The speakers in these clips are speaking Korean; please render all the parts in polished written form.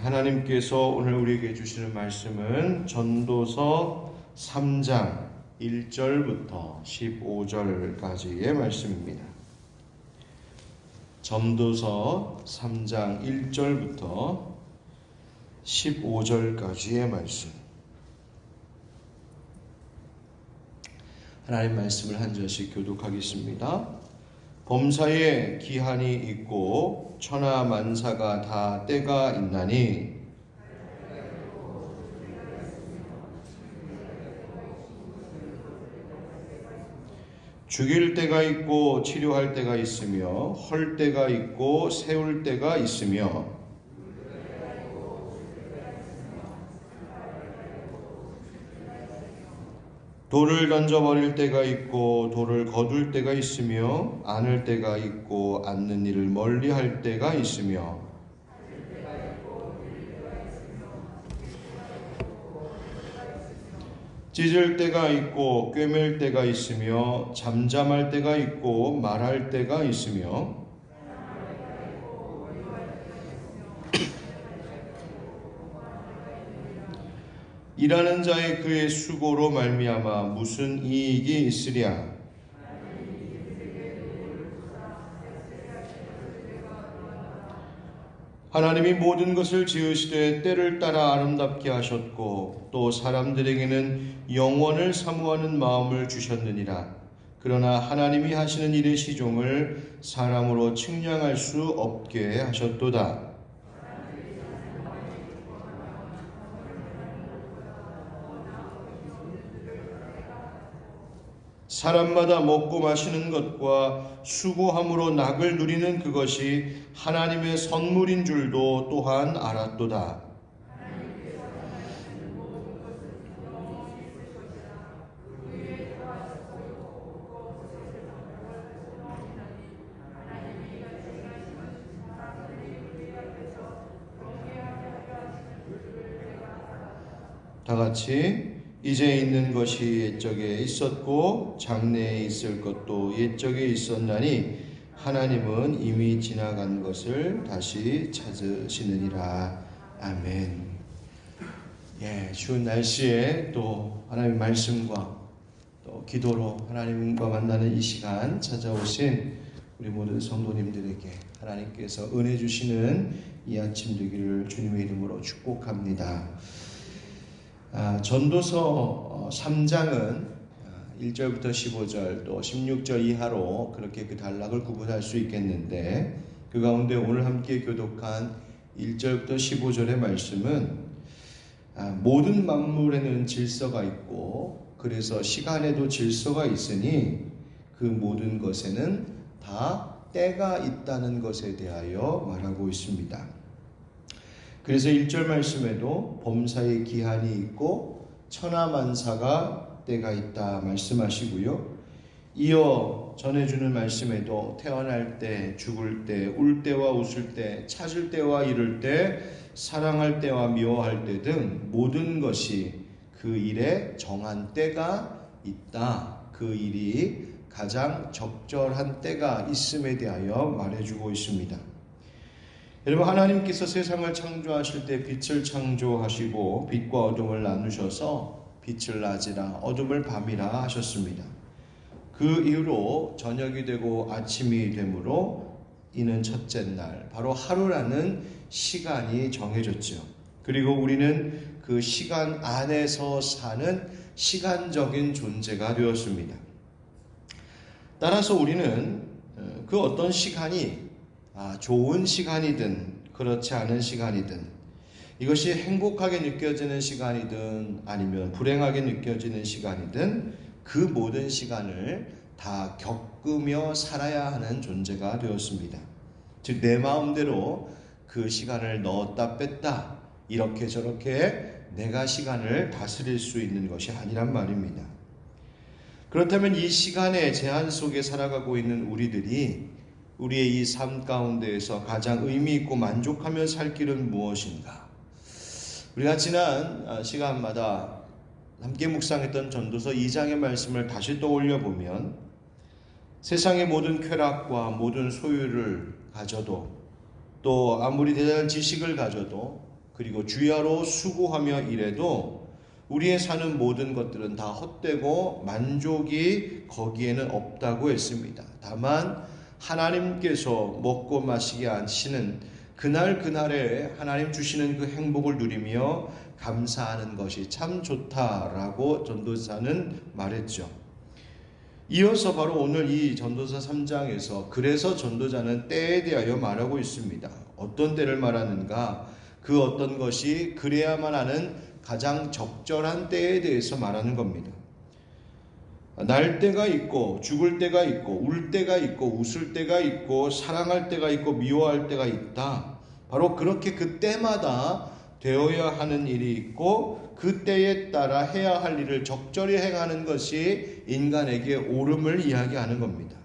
하나님께서 오늘 우리에게 주시는 말씀은 전도서 3장 1절부터 15절까지의 말씀입니다. 전도서 3장 1절부터 15절까지의 말씀. 하나님 말씀을 한 절씩 교독하겠습니다. 범사에 기한이 있고 천하 만사가 다 때가 있나니 죽일 때가 있고 치료할 때가 있으며 헐 때가 있고 세울 때가 있으며 돌을 던져버릴 때가 있고 돌을 거둘 때가 있으며 안을 때가 있고 안는 일을 멀리할 때가 있으며 찢을 때가 있고 꿰맬 때가 있으며 잠잠할 때가 있고 말할 때가 있으며 일하는 자의 그의 수고로 말미암아 무슨 이익이 있으랴. 하나님이 모든 것을 지으시되 때를 따라 아름답게 하셨고 또 사람들에게는 영원을 사모하는 마음을 주셨느니라. 그러나 하나님이 하시는 일의 시종을 사람으로 측량할 수 없게 하셨도다. 사람마다 먹고 마시는 것과 수고함으로 낙을 누리는 그것이 하나님의 선물인 줄도 또한 알았도다. 다 같이 이제 있는 것이 옛적에 있었고 장래에 있을 것도 옛적에 있었나니 하나님은 이미 지나간 것을 다시 찾으시느니라. 아멘. 추운 날씨에 또 하나님의 말씀과 또 기도로 하나님과 만나는 이 시간 찾아오신 우리 모든 성도님들에게 하나님께서 은혜 주시는 이 아침 되기를 주님의 이름으로 축복합니다. 전도서 3장은 1절부터 15절 또 16절 이하로 그렇게 그 단락을 구분할 수 있겠는데 그 가운데 오늘 함께 교독한 1절부터 15절의 말씀은 모든 만물에는 질서가 있고 그래서 시간에도 질서가 있으니 그 모든 것에는 다 때가 있다는 것에 대하여 말하고 있습니다. 그래서 1절 말씀에도 범사에 기한이 있고 천하만사가 때가 있다 말씀하시고요. 이어 전해주는 말씀에도 태어날 때, 죽을 때, 울 때와 웃을 때, 찾을 때와 잃을 때, 사랑할 때와 미워할 때 등 모든 것이 그 일에 정한 때가 있다. 그 일이 가장 적절한 때가 있음에 대하여 말해주고 있습니다. 여러분, 하나님께서 세상을 창조하실 때 빛을 창조하시고 빛과 어둠을 나누셔서 빛을 낮이라 어둠을 밤이라 하셨습니다. 그 이후로 저녁이 되고 아침이 되므로 이는 첫째 날, 바로 하루라는 시간이 정해졌죠. 그리고 우리는 그 시간 안에서 사는 시간적인 존재가 되었습니다. 따라서 우리는 그 어떤 시간이 좋은 시간이든 그렇지 않은 시간이든 이것이 행복하게 느껴지는 시간이든 아니면 불행하게 느껴지는 시간이든 그 모든 시간을 다 겪으며 살아야 하는 존재가 되었습니다. 즉 내 마음대로 그 시간을 넣었다 뺐다 이렇게 저렇게 내가 시간을 다스릴 수 있는 것이 아니란 말입니다. 그렇다면 이 시간의 제한 속에 살아가고 있는 우리들이 우리의 이 삶 가운데에서 가장 의미 있고 만족하며 살 길은 무엇인가? 우리가 지난 시간마다 함께 묵상했던 전도서 2장의 말씀을 다시 떠올려 보면 세상의 모든 쾌락과 모든 소유를 가져도 또 아무리 대단한 지식을 가져도 그리고 주야로 수고하며 일해도 우리의 사는 모든 것들은 다 헛되고 만족이 거기에는 없다고 했습니다. 다만 하나님께서 먹고 마시게 하시는 그날에 하나님 주시는 그 행복을 누리며 감사하는 것이 참 좋다라고 전도사는 말했죠. 이어서 바로 오늘 이 전도서 3장에서 그래서 전도자는 때에 대하여 말하고 있습니다. 어떤 때를 말하는가? 그 어떤 것이 그래야만 하는 가장 적절한 때에 대해서 말하는 겁니다. 날 때가 있고 죽을 때가 있고 울 때가 있고 웃을 때가 있고 사랑할 때가 있고 미워할 때가 있다. 바로 그렇게 그 때마다 되어야 하는 일이 있고 그 때에 따라 해야 할 일을 적절히 행하는 것이 인간에게 옳음을 이야기하는 겁니다.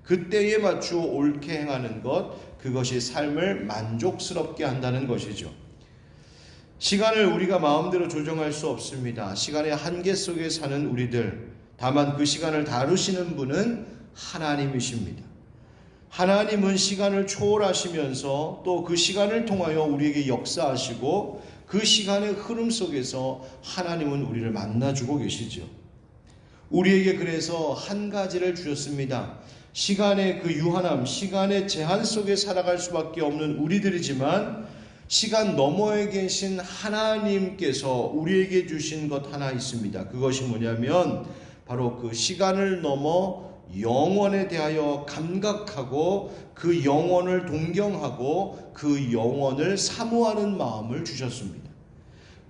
그 때에 맞추어 옳게 행하는 것, 그것이 삶을 만족스럽게 한다는 것이죠. 시간을 우리가 마음대로 조정할 수 없습니다. 시간의 한계 속에 사는 우리들, 다만 그 시간을 다루시는 분은 하나님이십니다. 하나님은 시간을 초월하시면서 또 그 시간을 통하여 우리에게 역사하시고 그 시간의 흐름 속에서 하나님은 우리를 만나주고 계시죠. 우리에게 그래서 한 가지를 주셨습니다. 시간의 그 유한함, 시간의 제한 속에 살아갈 수밖에 없는 우리들이지만 시간 너머에 계신 하나님께서 우리에게 주신 것 하나 있습니다. 그것이 뭐냐면 바로 그 시간을 넘어 영원에 대하여 감각하고 그 영원을 동경하고 그 영원을 사모하는 마음을 주셨습니다.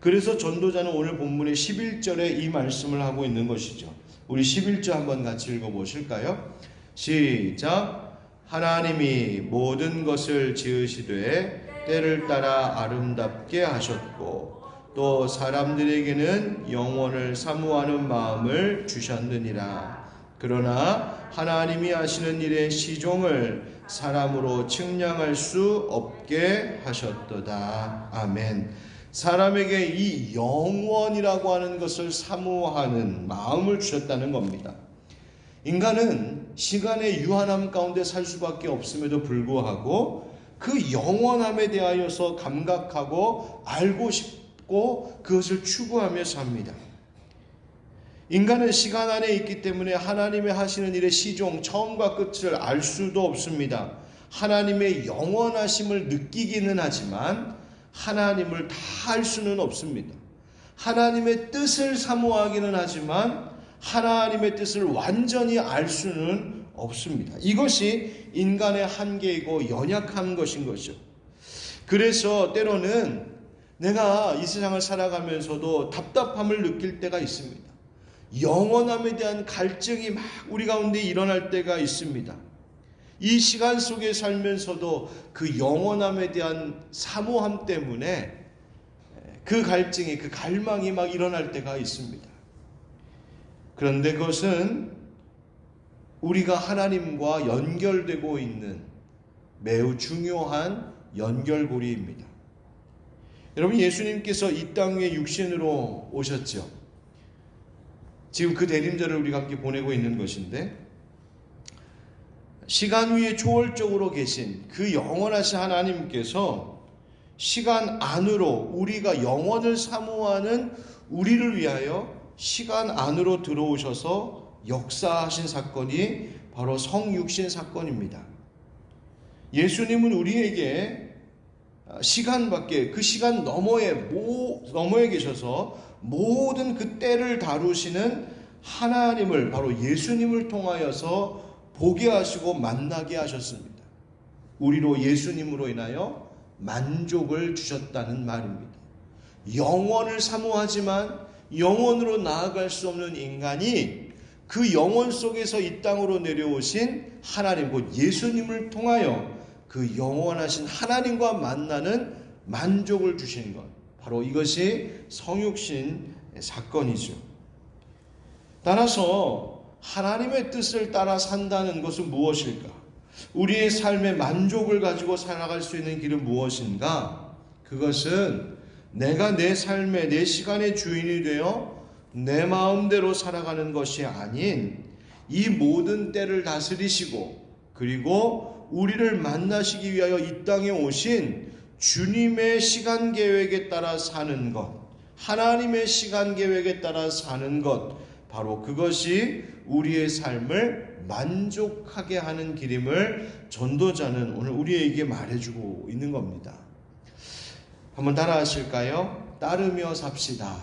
그래서 전도자는 오늘 본문의 11절에 이 말씀을 하고 있는 것이죠. 우리 11절 한번 같이 읽어보실까요? 시작. 하나님이 모든 것을 지으시되 때를 따라 아름답게 하셨고 또 사람들에게는 영원을 사모하는 마음을 주셨느니라. 그러나 하나님이 하시는 일의 시종을 사람으로 측량할 수 없게 하셨도다. 아멘. 사람에게 이 영원이라고 하는 것을 사모하는 마음을 주셨다는 겁니다. 인간은 시간의 유한함 가운데 살 수밖에 없음에도 불구하고 그 영원함에 대하여서 감각하고 알고 싶고 그것을 추구하며 삽니다. 인간은 시간 안에 있기 때문에 하나님의 하시는 일의 시종, 처음과 끝을 알 수도 없습니다. 하나님의 영원하심을 느끼기는 하지만 하나님을 다 알 수는 없습니다. 하나님의 뜻을 사모하기는 하지만 하나님의 뜻을 완전히 알 수는 없습니다. 이것이 인간의 한계이고 연약한 것인 거죠. 그래서 때로는 내가 이 세상을 살아가면서도 답답함을 느낄 때가 있습니다. 영원함에 대한 갈증이 막 우리 가운데 일어날 때가 있습니다. 이 시간 속에 살면서도 그 영원함에 대한 사모함 때문에 그 갈증이, 그 갈망이 막 일어날 때가 있습니다. 그런데 그것은 우리가 하나님과 연결되고 있는 매우 중요한 연결고리입니다. 여러분, 예수님께서 이 땅에 육신으로 오셨죠. 지금 그 대림절을 우리가 함께 보내고 있는 것인데 시간 위에 초월적으로 계신 그 영원하신 하나님께서 시간 안으로 우리가 영원을 사모하는 우리를 위하여 시간 안으로 들어오셔서 역사하신 사건이 바로 성육신 사건입니다. 예수님은 우리에게 시간 밖에 그 시간 너머에 계셔서 모든 그 때를 다루시는 하나님을 바로 예수님을 통하여서 보게 하시고 만나게 하셨습니다. 우리로 예수님으로 인하여 만족을 주셨다는 말입니다. 영원을 사모하지만 영원으로 나아갈 수 없는 인간이 그 영원 속에서 이 땅으로 내려오신 하나님, 곧 예수님을 통하여 그 영원하신 하나님과 만나는 만족을 주신 것, 바로 이것이 성육신 사건이죠. 따라서 하나님의 뜻을 따라 산다는 것은 무엇일까? 우리의 삶의 만족을 가지고 살아갈 수 있는 길은 무엇인가? 그것은 내가 내 삶의, 내 시간의 주인이 되어 내 마음대로 살아가는 것이 아닌 이 모든 때를 다스리시고 그리고 우리를 만나시기 위하여 이 땅에 오신 주님의 시간 계획에 따라 사는 것, 하나님의 시간 계획에 따라 사는 것, 바로 그것이 우리의 삶을 만족하게 하는 길임을 전도자는 오늘 우리에게 말해주고 있는 겁니다. 한번 따라 하실까요? 따르며 삽시다.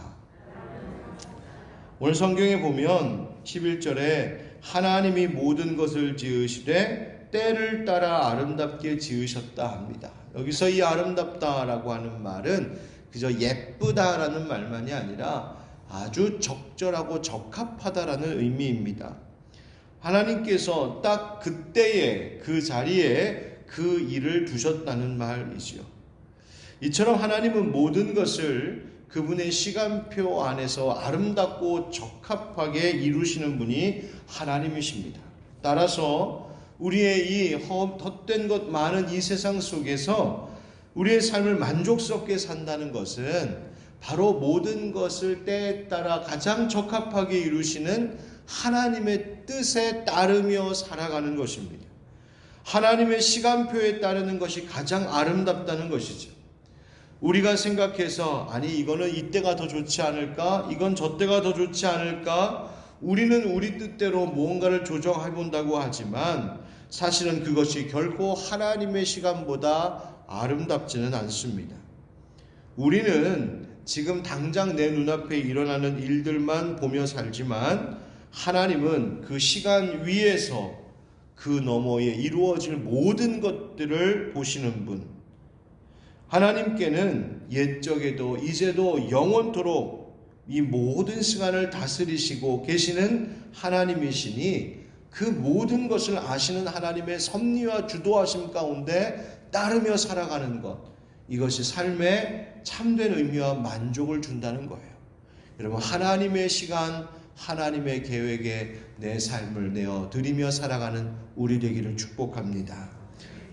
오늘 성경에 보면 11절에 하나님이 모든 것을 지으시되 때를 따라 아름답게 지으셨다 합니다. 여기서 이 아름답다라고 하는 말은 그저 예쁘다라는 말만이 아니라 아주 적절하고 적합하다라는 의미입니다. 하나님께서 딱 그때에 그 자리에 그 일을 두셨다는 말이지요. 이처럼 하나님은 모든 것을 그분의 시간표 안에서 아름답고 적합하게 이루시는 분이 하나님이십니다. 따라서 우리의 이 헛된 것 많은 이 세상 속에서 우리의 삶을 만족스럽게 산다는 것은 바로 모든 것을 때에 따라 가장 적합하게 이루시는 하나님의 뜻에 따르며 살아가는 것입니다. 하나님의 시간표에 따르는 것이 가장 아름답다는 것이죠. 우리가 생각해서 아니 이거는 이때가 더 좋지 않을까? 이건 저때가 더 좋지 않을까? 우리는 우리 뜻대로 무언가를 조정해 본다고 하지만 사실은 그것이 결코 하나님의 시간보다 아름답지는 않습니다. 우리는 지금 당장 내 눈앞에 일어나는 일들만 보며 살지만 하나님은 그 시간 위에서 그 너머에 이루어질 모든 것들을 보시는 분, 하나님께는 옛적에도 이제도 영원토록 이 모든 시간을 다스리시고 계시는 하나님이시니 그 모든 것을 아시는 하나님의 섭리와 주도하심 가운데 따르며 살아가는 것, 이것이 삶에 참된 의미와 만족을 준다는 거예요. 여러분, 하나님의 시간, 하나님의 계획에 내 삶을 내어드리며 살아가는 우리 되기를 축복합니다.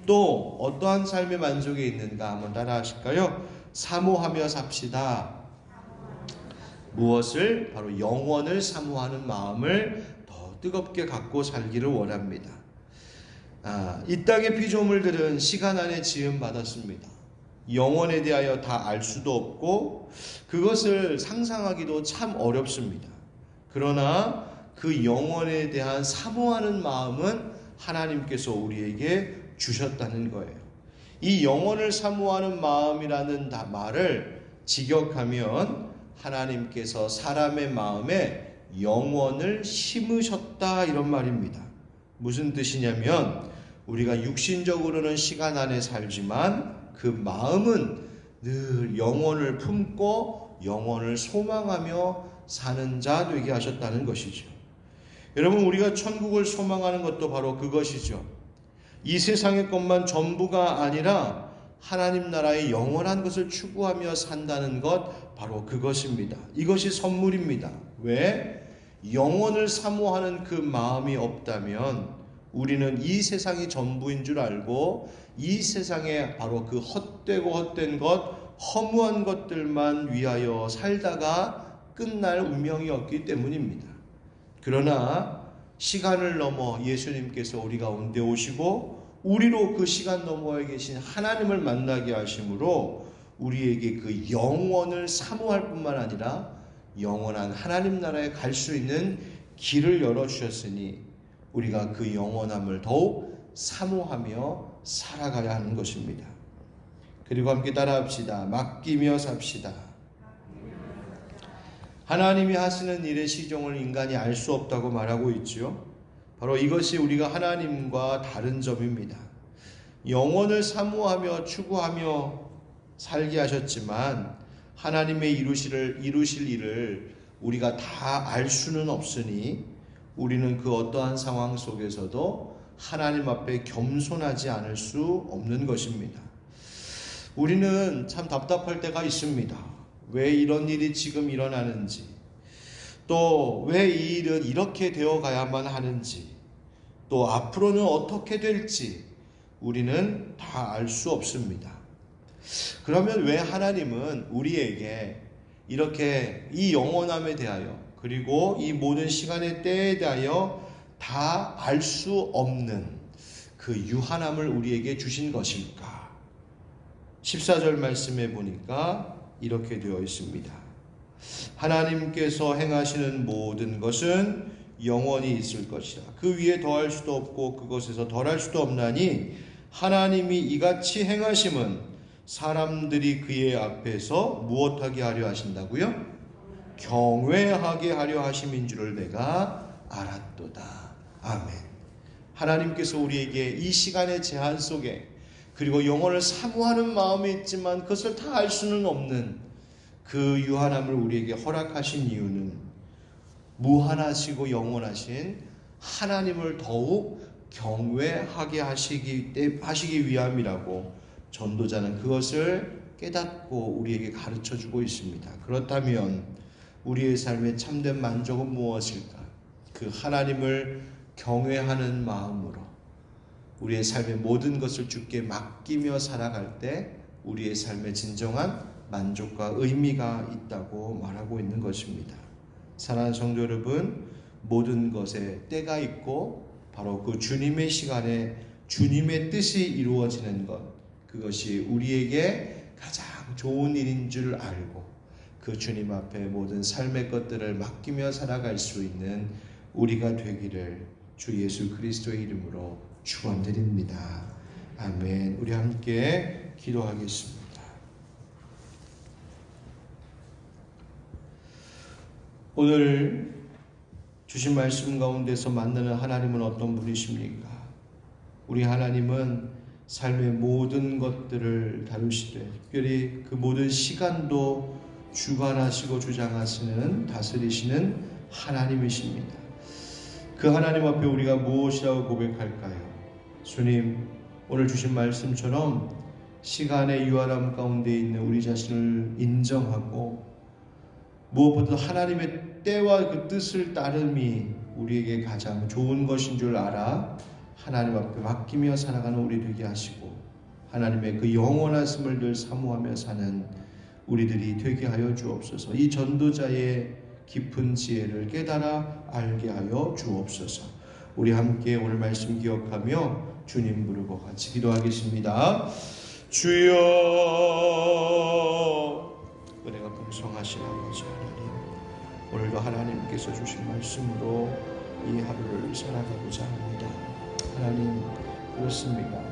또 어떠한 삶의 만족이 있는가 한번 따라 하실까요? 사모하며 삽시다. 무엇을? 바로 영원을 사모하는 마음을 더 뜨겁게 갖고 살기를 원합니다. 이 땅의 피조물들은 시간 안에 지음받았습니다. 영원에 대하여 다 알 수도 없고 그것을 상상하기도 참 어렵습니다. 그러나 그 영원에 대한 사모하는 마음은 하나님께서 우리에게 주셨다는 거예요. 이 영원을 사모하는 마음이라는 말을 직역하면 하나님께서 사람의 마음에 영원을 심으셨다 이런 말입니다. 무슨 뜻이냐면 우리가 육신적으로는 시간 안에 살지만 그 마음은 늘 영원을 품고 영원을 소망하며 사는 자 되게 하셨다는 것이죠. 여러분, 우리가 천국을 소망하는 것도 바로 그것이죠. 이 세상의 것만 전부가 아니라 하나님 나라의 영원한 것을 추구하며 산다는 것, 바로 그것입니다. 이것이 선물입니다. 왜? 영원을 사모하는 그 마음이 없다면 우리는 이 세상이 전부인 줄 알고 이 세상에 바로 그 헛된 것, 허무한 것들만 위하여 살다가 끝날 운명이 없기 때문입니다. 그러나 시간을 넘어 예수님께서 우리 가운데 오시고 우리로 그 시간 너머에 계신 하나님을 만나게 하심으로 우리에게 그 영원을 사모할 뿐만 아니라 영원한 하나님 나라에 갈 수 있는 길을 열어주셨으니 우리가 그 영원함을 더욱 사모하며 살아가야 하는 것입니다. 그리고 함께 따라합시다. 맡기며 삽시다. 하나님이 하시는 일의 시종을 인간이 알 수 없다고 말하고 있지요. 바로 이것이 우리가 하나님과 다른 점입니다. 영원을 사모하며 추구하며 살게 하셨지만 하나님의 이루실 일을 우리가 다 알 수는 없으니 우리는 그 어떠한 상황 속에서도 하나님 앞에 겸손하지 않을 수 없는 것입니다. 우리는 참 답답할 때가 있습니다. 왜 이런 일이 지금 일어나는지, 또 왜 이 일은 이렇게 되어 가야만 하는지, 또 앞으로는 어떻게 될지 우리는 다 알 수 없습니다. 그러면 왜 하나님은 우리에게 이렇게 이 영원함에 대하여 그리고 이 모든 시간의 때에 대하여 다 알 수 없는 그 유한함을 우리에게 주신 것일까? 14절 말씀에 보니까 이렇게 되어 있습니다. 하나님께서 행하시는 모든 것은 영원히 있을 것이라. 그 위에 더할 수도 없고 그것에서 덜할 수도 없나니 하나님이 이같이 행하심은 사람들이 그의 앞에서 무엇하게 하려 하신다고요? 경외하게 하려 하심인 줄을 내가 알았도다. 아멘. 하나님께서 우리에게 이 시간의 제한 속에, 그리고 영혼을 사모하는 마음이 있지만 그것을 다 알 수는 없는 그 유한함을 우리에게 허락하신 이유는 무한하시고 영원하신 하나님을 더욱 경외하게 하시기 위함이라고 전도자는 그것을 깨닫고 우리에게 가르쳐주고 있습니다. 그렇다면 우리의 삶의 참된 만족은 무엇일까? 그 하나님을 경외하는 마음으로 우리의 삶의 모든 것을 주께 맡기며 살아갈 때 우리의 삶의 진정한 만족과 의미가 있다고 말하고 있는 것입니다. 사랑하는 성도 여러분, 모든 것에 때가 있고 바로 그 주님의 시간에 주님의 뜻이 이루어지는 것, 그것이 우리에게 가장 좋은 일인 줄 알고 그 주님 앞에 모든 삶의 것들을 맡기며 살아갈 수 있는 우리가 되기를 주 예수 그리스도의 이름으로 축원드립니다. 아멘. 우리 함께 기도하겠습니다. 오늘 주신 말씀 가운데서 만나는 하나님은 어떤 분이십니까? 우리 하나님은 삶의 모든 것들을 다루시되 특별히 그 모든 시간도 주관하시고 주장하시는, 다스리시는 하나님이십니다. 그 하나님 앞에 우리가 무엇이라고 고백할까요? 주님, 오늘 주신 말씀처럼 시간의 유한함 가운데 있는 우리 자신을 인정하고 무엇보다 하나님의 때와 그 뜻을 따름이 우리에게 가장 좋은 것인 줄 알아 하나님 앞에 맡기며 살아가는 우리 되게 하시고 하나님의 그 영원하심을 늘 사모하며 사는 우리들이 되게 하여 주옵소서. 이 전도자의 깊은 지혜를 깨달아 알게 하여 주옵소서. 우리 함께 오늘 말씀 기억하며 주님 부르고 같이 기도하겠습니다. 주여, 은혜가 풍성하신 아버지 하나님, 오늘도 하나님께서 주신 말씀으로 이 하루를 살아가고자 합니다. 하나님, 그렇습니다.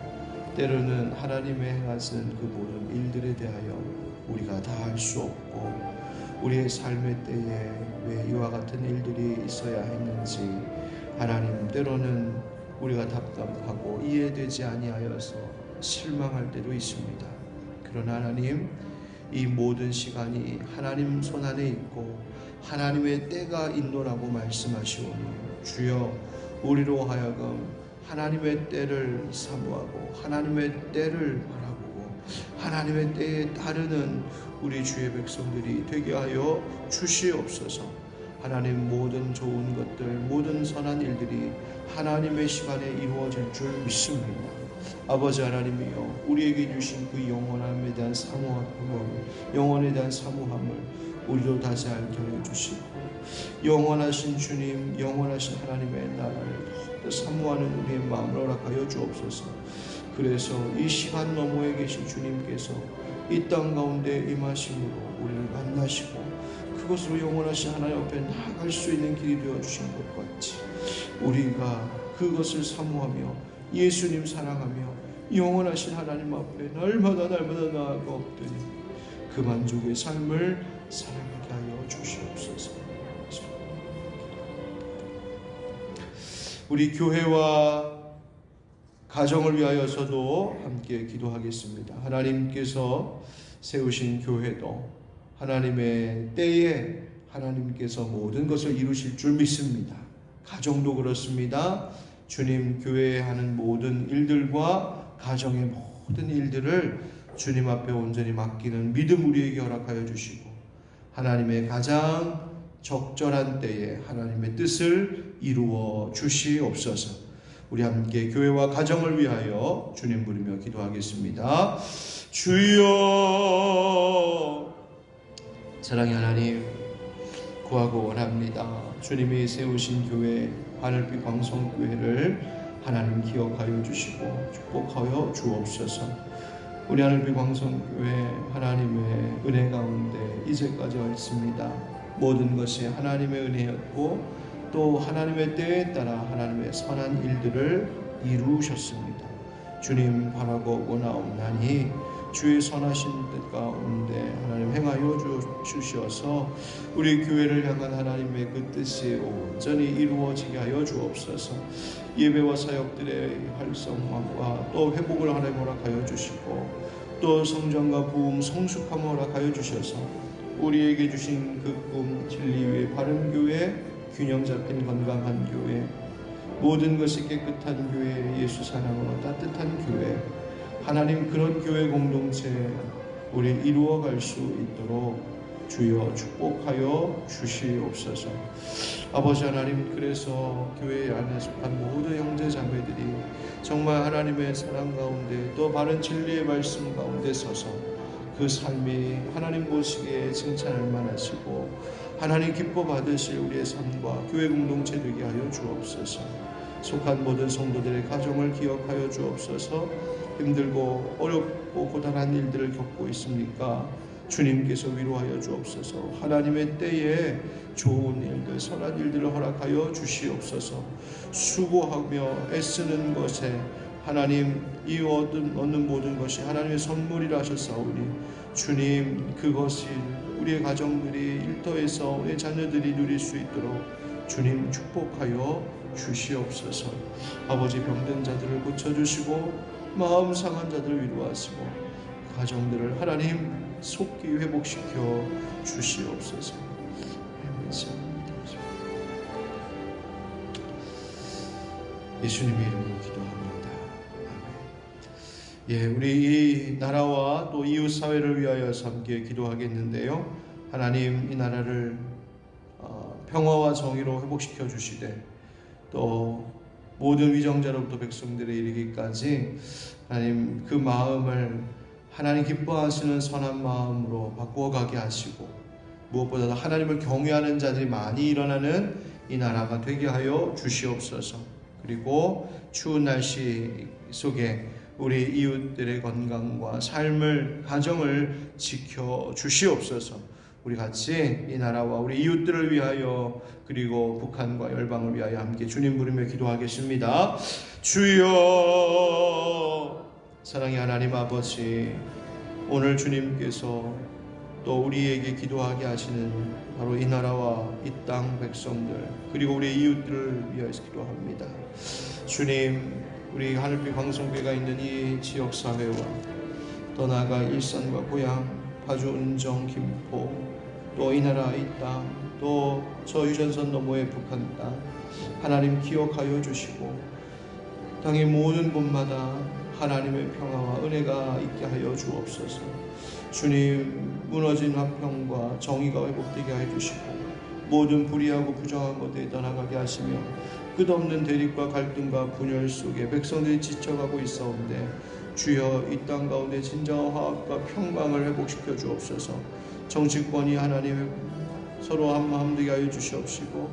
때로는 하나님의 행하신 그 모든 일들에 대하여 우리가 다 알 수 없고 우리의 삶의 때에 왜 이와 같은 일들이 있어야 했는지 하나님, 때로는 우리가 답답하고 이해되지 아니하여서 실망할 때도 있습니다. 그러나 하나님, 이 모든 시간이 하나님 손안에 있고 하나님의 때가 있노라고 말씀하시오니 주여, 우리로 하여금 하나님의 때를 사모하고 하나님의 때를 바라보고 하나님의 때에 따르는 우리 주의 백성들이 되게 하여 주시옵소서. 하나님, 모든 좋은 것들, 모든 선한 일들이 하나님의 시간에 이루어질 줄 믿습니다. 아버지 하나님이여, 우리에게 주신 그 영원함에 대한 영원에 대한 사모함을 우리도 다시 알게 하여 주시고 영원하신 주님, 영원하신 하나님의 나라를 더욱더 사모하는 우리의 마음을 허락하여 주옵소서. 그래서 이 시간 너머에 계신 주님께서 이 땅 가운데 임하심으로 우리를 만나시고 그것으로 영원하신 하나님 앞에 나아갈 수 있는 길이 되어주신 것 같이 우리가 그것을 사모하며 예수님 사랑하며 영원하신 하나님 앞에 날마다 나아가 엎드리 그 만족의 삶을 살아가게 하여 주시옵소서. 우리 교회와 가정을 위하여서도 함께 기도하겠습니다. 하나님께서 세우신 교회도 하나님의 때에 하나님께서 모든 것을 이루실 줄 믿습니다. 가정도 그렇습니다. 주님, 교회에 하는 모든 일들과 가정의 모든 일들을 주님 앞에 온전히 맡기는 믿음 우리에게 허락하여 주시고 하나님의 가장 적절한 때에 하나님의 뜻을 이루어 주시옵소서. 우리 함께 교회와 가정을 위하여 주님 부르며 기도하겠습니다. 주여, 사랑의 하나님, 구하고 원합니다. 주님이 세우신 교회 하늘빛 광성교회를 하나님 기억하여 주시고 축복하여 주옵소서. 우리 하늘빛 광성교회 하나님의 은혜 가운데 이제까지 와 있습니다. 모든 것이 하나님의 은혜였고 또 하나님의 때에 따라 하나님의 선한 일들을 이루셨습니다. 주님 바라고 원하옵나니 주의 선하신 뜻 가운데 하나님 행하여 주시어서 우리 교회를 향한 하나님의 그 뜻이 온전히 이루어지게 하여 주옵소서. 예배와 사역들의 활성화와 또 회복을 하나님 허락하여 주시고 또 성장과 부흥 성숙함을 허락하여 주셔서 우리에게 주신 그 꿈 진리 위의 바른 교회, 균형 잡힌 건강한 교회, 모든 것이 깨끗한 교회, 예수 사랑으로 따뜻한 교회, 하나님 그런 교회 공동체 우리 이루어갈 수 있도록 주여 축복하여 주시옵소서. 아버지 하나님, 그래서 교회 안에 속한 모든 형제 자매들이 정말 하나님의 사랑 가운데 또 바른 진리의 말씀 가운데 서서 그 삶이 하나님 보시기에 칭찬할 만하시고 하나님 기뻐 받으실 우리의 삶과 교회 공동체 되게 하여 주옵소서. 속한 모든 성도들의 가정을 기억하여 주옵소서. 힘들고 어렵고 고단한 일들을 겪고 있습니까? 주님께서 위로하여 주옵소서. 하나님의 때에 좋은 일들, 선한 일들을 허락하여 주시옵소서. 수고하며 애쓰는 것에 하나님 이 얻는 모든 것이 하나님의 선물이라 하셨사오니 주님 그것이 우리의 가정들이 일터에서 우리의 자녀들이 누릴 수 있도록 주님 축복하여 주시옵소서. 아버지 병든 자들을 고쳐주시고 마음 상한 자들을 위로하시고 가정들을 하나님 속히 회복시켜 주시옵소서. 예수님의 이름으로 기도합니다. 아멘. 예, 우리 이 나라와 또 이웃 사회를 위하여서 함께 기도하겠는데요. 하나님 이 나라를 평화와 정의로 회복시켜 주시되 또 모든 위정자로부터 백성들에 이르기까지 하나님 그 마음을 하나님 기뻐하시는 선한 마음으로 바꾸어가게 하시고 무엇보다도 하나님을 경외하는 자들이 많이 일어나는 이 나라가 되게 하여 주시옵소서. 그리고 추운 날씨 속에 우리 이웃들의 건강과 삶을 가정을 지켜 주시옵소서. 우리 같이 이 나라와 우리 이웃들을 위하여 그리고 북한과 열방을 위하여 함께 주님 부르며 기도하겠습니다. 주여, 사랑의 하나님 아버지, 오늘 주님께서 또 우리에게 기도하게 하시는 바로 이 나라와 이 땅 백성들 그리고 우리 이웃들을 위하여서 기도합니다. 주님, 우리 하늘빛 광성교회가 있는 이 지역사회와 더 나아가 일산과 고양, 파주, 은정, 김포 또 이 나라 이 땅 또 저 유전선 너머의 북한 땅 하나님 기억하여 주시고 땅의 모든 곳마다 하나님의 평화와 은혜가 있게 하여 주옵소서. 주님, 무너진 화평과 정의가 회복되게 하여 주시고 모든 불의하고 부정한 것들이 떠나가게 하시며 끝없는 대립과 갈등과 분열 속에 백성들이 지쳐가고 있사온데 주여 이 땅 가운데 진정한 화합과 평강을 회복시켜 주옵소서. 정치권이 하나님 서로 한마음 되게 하여 주시옵시고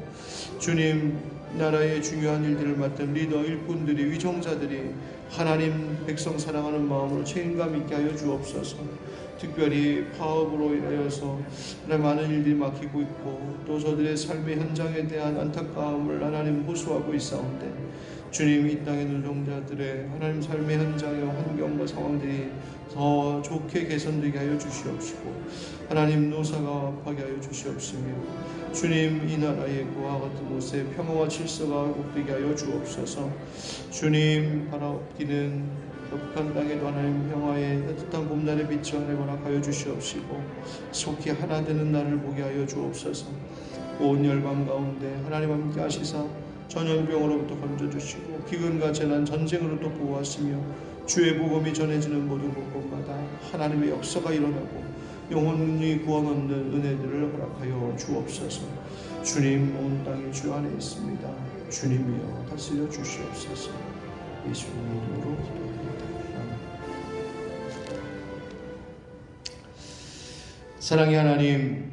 주님, 나라의 중요한 일들을 맡은 리더 일꾼들이 위정자들이 하나님 백성 사랑하는 마음으로 책임감 있게 하여 주옵소서. 특별히 파업으로 인하여서 많은 일들이 막히고 있고 또 저들의 삶의 현장에 대한 안타까움을 하나님 호소하고 있사온데 주님, 이 땅의 노동자들의 하나님 삶의 현장의 환경과 상황들이 더 좋게 개선되게 하여 주시옵시고 하나님 노사가 화합하게 하여 주시옵시며 주님, 이 나라의 그와 같은 곳에 평화와 질서가 회복되게 하여 주옵소서. 주님, 바라옵기는 북한 땅에도 하나님 평화의 따뜻한 봄날의 빛이 하나님 허락하여 주시옵시고 속히 하나 되는 날을 보게 하여 주옵소서. 온 열방 가운데 하나님 함께 하시사 전염병으로부터 건져주시고 기근과 재난 전쟁으로부터 보호하시며 주의 복음이 전해지는 모든 곳곳마다 하나님의 역사가 일어나고 영혼이 구원 얻는 은혜들을 허락하여 주옵소서. 주님, 온 땅이 주 안에 있습니다. 주님이여 다스려 주시옵소서. 예수님 이름으로 기도합니다. 아멘. 사랑의 하나님,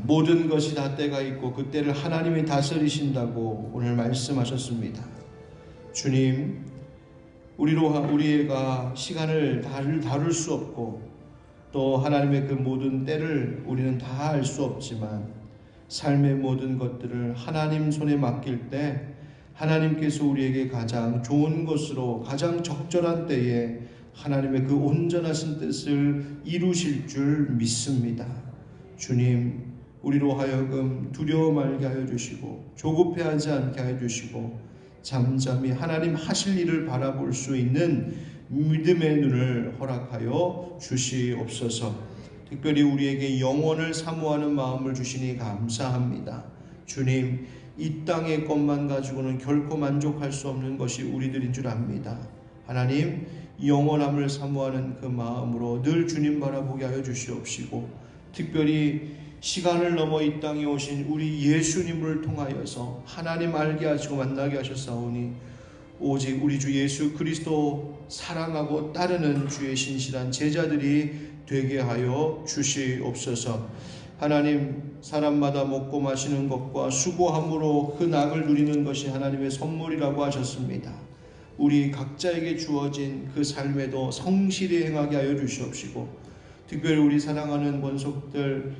모든 것이 다 때가 있고 그 때를 하나님이 다스리신다고 오늘 말씀하셨습니다. 주님, 우리가 시간을 다룰 수 없고 또 하나님의 그 모든 때를 우리는 다 알 수 없지만 삶의 모든 것들을 하나님 손에 맡길 때 하나님께서 우리에게 가장 좋은 것으로 가장 적절한 때에 하나님의 그 온전하신 뜻을 이루실 줄 믿습니다. 주님, 우리로 하여금 두려워 말게 하여 주시고 조급해하지 않게 하여 주시고 잠잠히 하나님 하실 일을 바라볼 수 있는 믿음의 눈을 허락하여 주시옵소서. 특별히 우리에게 영원을 사모하는 마음을 주시니 감사합니다. 주님, 이 땅의 것만 가지고는 결코 만족할 수 없는 것이 우리들인 줄 압니다. 하나님, 영원함을 사모하는 그 마음으로 늘 주님 바라보게 하여 주시옵시고 특별히 시간을 넘어 이 땅에 오신 우리 예수님을 통하여서 하나님 알게 하시고 만나게 하셨사오니 오직 우리 주 예수 그리스도 사랑하고 따르는 주의 신실한 제자들이 되게 하여 주시옵소서. 하나님, 사람마다 먹고 마시는 것과 수고함으로 그 낙을 누리는 것이 하나님의 선물이라고 하셨습니다. 우리 각자에게 주어진 그 삶에도 성실히 행하게 하여 주시옵시고 특별히 우리 사랑하는 권속들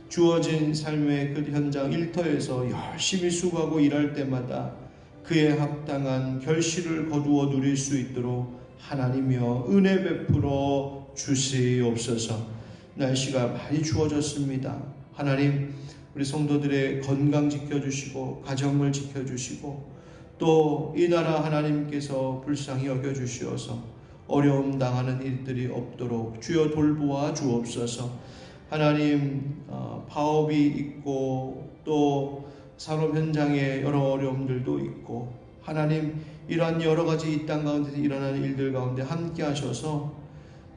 주어진 삶의 그 현장 일터에서 열심히 수고하고 일할 때마다 그에 합당한 결실을 거두어 누릴 수 있도록 하나님이여 은혜 베풀어 주시옵소서. 날씨가 많이 추워졌습니다. 하나님, 우리 성도들의 건강 지켜주시고 가정을 지켜주시고 또 이 나라 하나님께서 불쌍히 여겨주시어서 어려움 당하는 일들이 없도록 주여 돌보아 주옵소서. 하나님, 파업이 있고 또 산업 현장에 여러 어려움들도 있고 하나님, 이러한 여러 가지 이 땅 가운데 일어나는 일들 가운데 함께 하셔서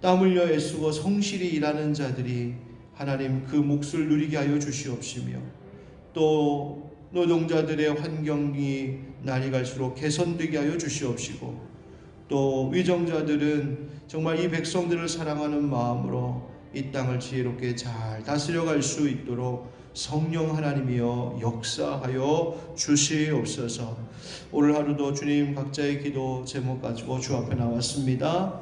땀 흘려 애쓰고 성실히 일하는 자들이 하나님 그 몫을 누리게 하여 주시옵시며 또 노동자들의 환경이 날이 갈수록 개선되게 하여 주시옵시고 또 위정자들은 정말 이 백성들을 사랑하는 마음으로 이 땅을 지혜롭게 잘 다스려갈 수 있도록 성령 하나님이여 역사하여 주시옵소서. 오늘 하루도 주님 각자의 기도 제목 가지고 주 앞에 나왔습니다.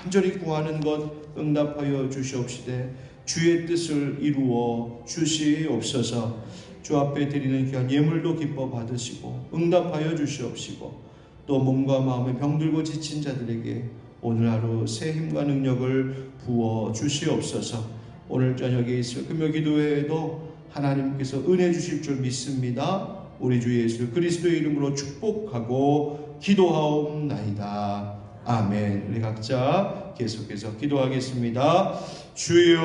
간절히 구하는 것 응답하여 주시옵시되 주의 뜻을 이루어 주시옵소서. 주 앞에 드리는 귀한 예물도 기뻐 받으시고 응답하여 주시옵시고 또 몸과 마음에 병들고 지친 자들에게 오늘 하루 새 힘과 능력을 부어 주시옵소서. 오늘 저녁에 있을 금요 기도회에도 하나님께서 은혜 주실 줄 믿습니다. 우리 주 예수 그리스도의 이름으로 축복하고 기도하옵나이다. 아멘. 우리 각자 계속해서 기도하겠습니다. 주여